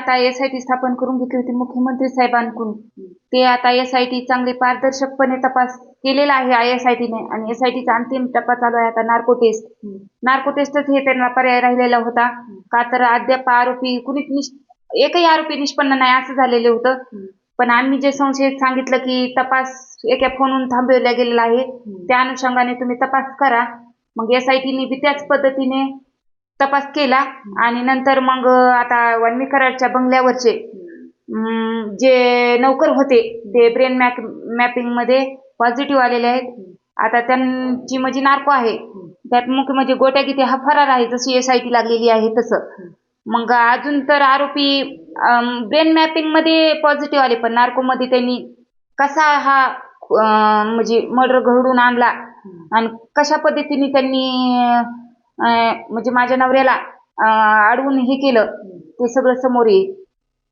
आता SIT स्थापन करून घेतली होती मुख्यमंत्री साहेबांकडून. ते आता SIT चांगली पारदर्शकपणे तपास केलेला आहे SITने आणि SITचा अंतिम टप्पा चालू आहे आता नार्को टेस्ट. नार्को टेस्टच हे त्यांना पर्याय राहिलेला होता का तर अद्याप आरोपी एकही आरोपी निष्पन्न नाही असं झालेलं होतं. पण आम्ही जे संशयित सांगितलं की तपास एका फोनवरून थांबवला गेलेला आहे, त्या अनुषंगाने तुम्ही तपास करा. मग SITने बी त्याच पद्धतीने तपास केला आणि नंतर मग आता वाल्मी कराडच्या बंगल्यावरचे जे नौकर होते ते ब्रेन मॅपिंग मध्ये पॉझिटिव्ह आलेले आहेत. आता त्यांची म्हणजे नार्को आहे त्यात मुख्य म्हणजे गोट्यागिरी हा फरार आहे जशी SIT लागलेली आहे तसं. मग अजून तर आरोपी ब्रेन मॅपिंग मध्ये पॉझिटिव्ह आले पण नार्को मध्ये त्यांनी कसा हा म्हणजे मर्डर घडून आणला आणि कशा पद्धतीने त्यांनी म्हणजे माझ्या नवऱ्याला अडवून हे केलं ते सगळं समोर येईल.